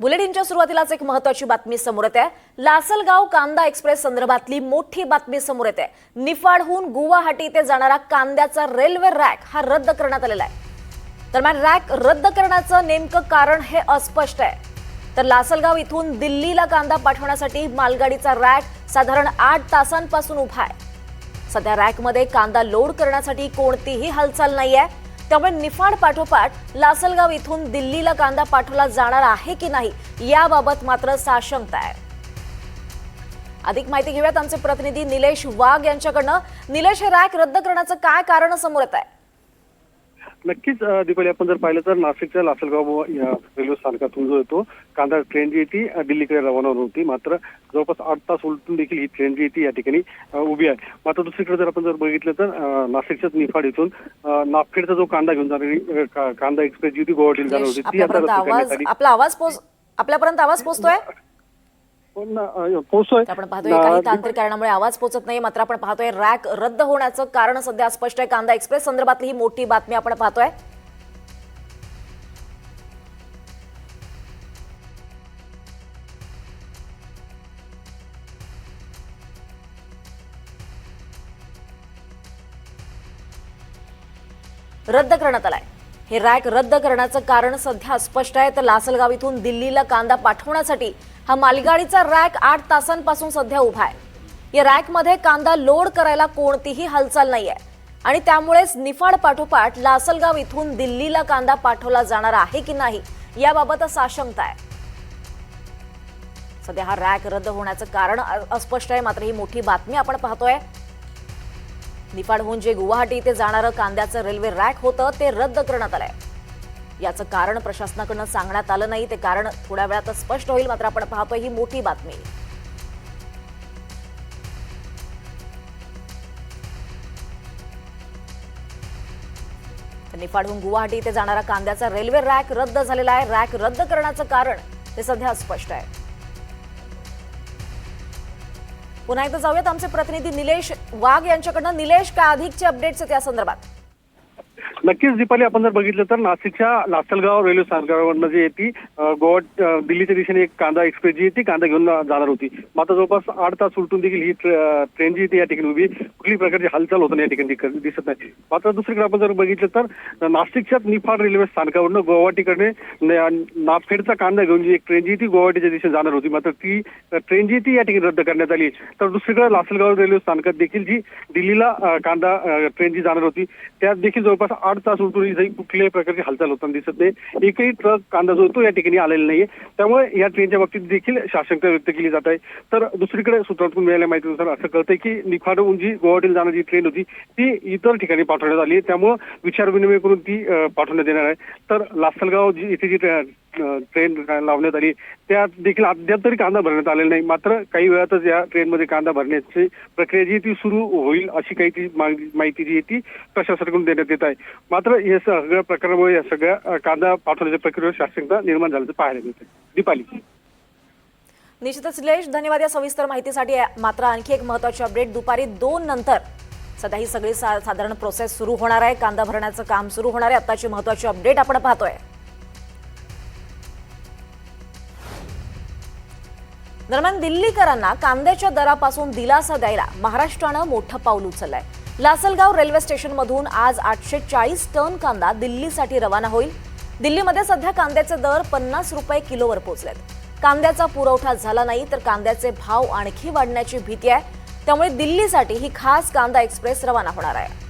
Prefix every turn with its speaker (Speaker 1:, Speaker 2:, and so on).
Speaker 1: बुलेटिनच्या सुरुवातीलाच एक महत्त्वाची बातमी समोर येते। लासलगाव कांदा एक्सप्रेस संदर्भातली मोठी बातमी समोर येते। निफाडहून गुवाहाटी ते जाणारा कांद्याचा रेल्वे रॅक हा रद्द करण्यात आलेला आहे। दरम्यान रॅक रद्द करण्याचं नेमकं कारण हे अस्पष्ट आहे। तर लासलगाव इथून दिल्लीला कांदा पाठवण्यासाठी मालगाडीचा रॅक साधारण 8 तासांपासून उभा आहे। सध्या रॅकमध्ये कांदा लोड करण्यासाठी कोणतीही हालचाल नाहीये। त्यामुळे निफाड पाठोपाठ लासलगाव इथून दिल्लीला कांदा पाठवला जाणार आहे की नाही याबाबत मात्र साशंकता आहे। अधिक माहिती घेऊयात आमचे प्रतिनिधी निलेश वाघ यांच्याकडनं। निलेश, हे रॅक रद्द करण्याचं काय कारण समोर येत आहे?
Speaker 2: नक्कीच दीपाली, आपण जर पाहिलं तर नाशिकच्या लासलगाव रेल्वे स्थानकातून जो येतो कांदा ट्रेन जी ती दिल्लीकडे रवाना होती। मात्र जवळपास 8 तास उलटून देखील ही ट्रेन जी ती या ठिकाणी उभी आहे। मात्र दुसरीकडे जर आपण जर बघितलं तर नाशिकच्याच निफाड इथून नाफखेडचा जो कांदा घेऊन जाणारी कांदा एक्सप्रेस जी ती गुवाहाटीला जाणार होती ती आता
Speaker 1: आपल्यापर्यंत आवाज पोहोचतोय?
Speaker 2: पोहोचतोय।
Speaker 1: आपण पाहतोय काही तांत्रिक कारणामुळे आवाज पोहोचत नाही। मात्र आपण पाहतोय रॅक रद्द होण्याचं कारण सध्या स्पष्ट आहे। कांदा एक्सप्रेस संदर्भातली ही मोठी बातमी आपण पाहतोय। रद्द करण्यात आलाय। हे रॅक रद्द करण्याचं कारण सध्या स्पष्ट आहे। तर लासलगाव इथून दिल्लीला कांदा पाठवण्यासाठी हा मालगाडीचा रॅक 8 तासांपासून सध्या उभा आहे। या रॅकमध्ये कांदा लोड करायला कोणतीही हालचाल नाहीये आणि त्यामुळेच निफाड पाठोपाठ लासलगाव इथून दिल्लीला कांदा पाठवला जाणार आहे की नाही याबाबत साशंकता आहे। सध्या हा रॅक रद्द होण्याचं कारण अस्पष्ट आहे। मात्र ही मोठी बातमी आपण पाहतोय। निफाडहून जे गुवाहाटी इथे जाणारं कांद्याचं रेल्वे रॅक होतं ते रद्द करण्यात आलंय। याचं कारण प्रशासनाकडून सांगण्यात आलं नाही। ते कारण थोड्या वेळात स्पष्ट होईल। मात्र आपण पाहतोय ही मोठी बातमी। निफाडहून गुवाहाटी इथे जाणारा कांद्याचा रेल्वे रॅक रद्द झालेला आहे। रॅक रद्द करण्याचं कारण हे सध्या स्पष्ट आहे। पुन्हा एकदा जाऊयात आमचे प्रतिनिधी निलेश वाघ यांच्याकडनं। निलेश, काय अधिकचे अपडेट्स आहेत या संदर्भात?
Speaker 2: नक्कीच दीपाली, आपण जर बघितलं तर नाशिकच्या लासलगाव रेल्वे स्थानकावरनं जी येते दिल्लीच्या दिशेने एक कांदा एक्सप्रेस जी ती कांदा घेऊन जाणार होती। मात्र जवळपास 8 तास उलटून देखील ही ट्रेन जी ती या ठिकाणी उभी, कुठली प्रकारची हालचाल होताना या ठिकाणी दिसत नाही। मात्र दुसरीकडे आपण जर बघितलं तर नाशिकच्या निफाड रेल्वे स्थानकावरनं गुवाहाटीकडे नाफखेडचा कांदा घेऊन जी एक ट्रेन जी ती गुवाहाटीच्या दिशेने जाणार होती। मात्र ती ट्रेन जी ती या ठिकाणी रद्द करण्यात आली। तर दुसरीकडे लासलगाव रेल्वे स्थानकात देखील जी दिल्लीला कांदा ट्रेन जी जाणार होती त्यात देखील जवळपास 8 तास उलटून कुठल्याही प्रकारची हालचाल होताना दिसत नाही। एकही ट्रक कांदा जो तो या ठिकाणी आलेला नाहीये। त्यामुळे या ट्रेनच्या बाबतीत देखील साशंकता व्यक्त केली जात आहे। तर दुसरीकडे सूत्रातून मिळालेल्या माहितीनुसार असं कळतंय की निफाडहून जी गुवाहाटीला जाणारी ट्रेन होती ती इतर ठिकाणी पाठवण्यात आली। त्यामुळे विचारविनिमय करून ती पाठवण्यात येणार आहे। तर लासलगाव जी इथे जी ट्रेन लावण्यात आली त्यात देखील अद्याप तरी कांदा भरण्यात आलेला नाही। मात्र काही वेळातच या ट्रेनमध्ये कांदा भरण्याची प्रक्रिया जी ती सुरू होईल अशी काही ती माहिती जी आहे ती प्रशासनाकडून देण्यात येत आहे। मात्र या सगळ्या प्रकारामुळे या सगळ्या कांदा पाठवण्याच्या प्रक्रियेवर साशंकता निर्माण झाल्याचं पाहायला मिळतं। दीपाली,
Speaker 1: निश्चितच निलेश, धन्यवाद या सविस्तर माहितीसाठी। मात्र आणखी एक महत्त्वाची अपडेट, दुपारी 2 नंतर सध्या ही सगळी साधारण प्रोसेस सुरू होणार आहे। कांदा भरण्याचं काम सुरू होणार आहे। आताची महत्त्वाची अपडेट आपण पाहतोय। दरम्यान दिल्लीकरांना कांद्याच्या दरापासून दिलासा द्यायला महाराष्ट्रानं मोठं पाऊल उचललंय। लासलगाव रेल्वे स्टेशनमधून आज 840 टन कांदा दिल्लीसाठी रवाना होईल। दिल्लीमध्ये सध्या कांद्याचे दर 50 रुपये किलोवर पोहोचलेत। कांद्याचा पुरवठा झाला नाही तर कांद्याचे भाव आणखी वाढण्याची भीती आहे। त्यामुळे दिल्लीसाठी ही खास कांदा एक्सप्रेस रवाना होणार आहे।